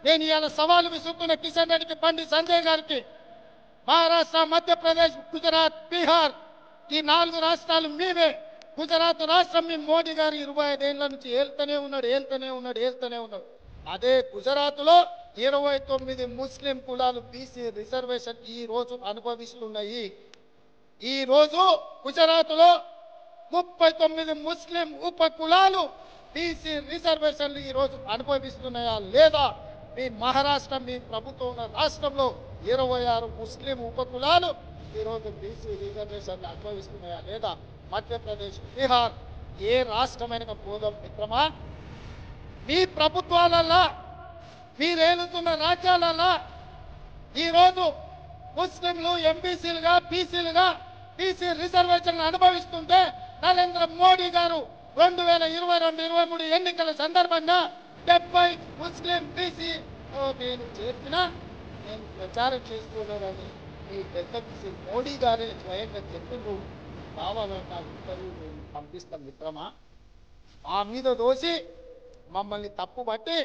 నేను ఇవాళ సవాలు విసురుతున్న కిషన్ రెడ్డికి, బండి సంజయ్ గారికి, మహారాష్ట్ర, మధ్యప్రదేశ్, గుజరాత్, బీహార్ ఈ 4 రాష్ట్రాలు మీవే. గుజరాత్ రాష్ట్రం మీ మోడీ గారు 25 ఏళ్ల నుంచి ఏళ్తూనే ఉన్నాడు. అదే గుజరాత్లో 29 ముస్లిం కులాలు బీసీ రిజర్వేషన్ ఈ రోజు అనుభవిస్తున్నాయి. ఈ రోజు గుజరాత్లో 39 ముస్లిం ఉప కులాలు బీసీ రిజర్వేషన్లు ఈ రోజు అనుభవిస్తున్నాయా లేదా? మీ మహారాష్ట్ర, మీ ప్రభుత్వం ఉన్న రాష్ట్రంలో 26 ముస్లిం ఉప కులాలు ఈరోజు బీసీ రిజర్వేషన్లు అనుభవిస్తున్నాయా లేదా? మధ్యప్రదేశ్, బీహార్ ఏ రాష్ట్రమైన పోదాం మిత్రమా. మీ ప్రభుత్వాలలో, మీరేలుతున్న రాజ్యాలలో ఈరోజు ముస్లింలు ఎంబీసీలుగా, బీసీలుగా బీసీ రిజర్వేషన్లు అనుభవిస్తుంటే నరేంద్ర మోడీ గారు 2022-23 ఎన్నికల సందర్భంగా 70 ముస్లిం బీసీ నేను ప్రచారం చేస్తున్నానని ఈ పెద్ద మోడీ గారే స్వయంగా చెప్పిండ్రు. కావాలన్నా ఇంటర్వ్యూ పంపిస్తాం మిత్రమా. మా మీద దోసి మమ్మల్ని తప్పు బట్టి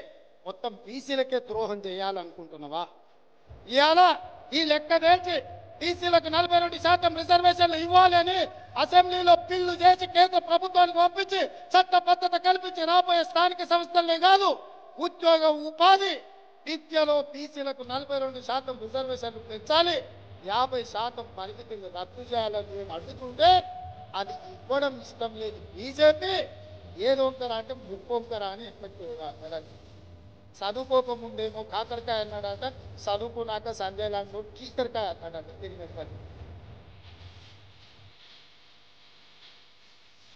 మొత్తం బీసీలకే ద్రోహం చేయాలనుకుంటున్నావా? ఇవాళ ఈ లెక్క తెచ్చి బీసీలకు 42% రిజర్వేషన్లు ఇవ్వాలని అసెంబ్లీలో బిల్లు చేసి కేంద్ర ప్రభుత్వానికి పంపించి చట్టబద్ధత కల్పించి రాబోయే స్థానిక సంస్థలే కాదు, ఉద్యోగ ఉపాధి విద్యలో బీసీలకు 42% రిజర్వేషన్లు పెంచాలి, 50% పరిమితిని రద్దు చేయాలని మేము అడుగుతుంటే అది ఇవ్వడం ఇష్టం లేదు బీజేపీ. ఏదొంకరా అంటే ముక్కొంకరా అని ఎప్పటికీ చదువుకోకముందేమో కాకరకాయ అన్నాడట, చదువుకున్నాక సంజయ్ లాంటి కీకరకాయ అన్నాడట తిరిగి.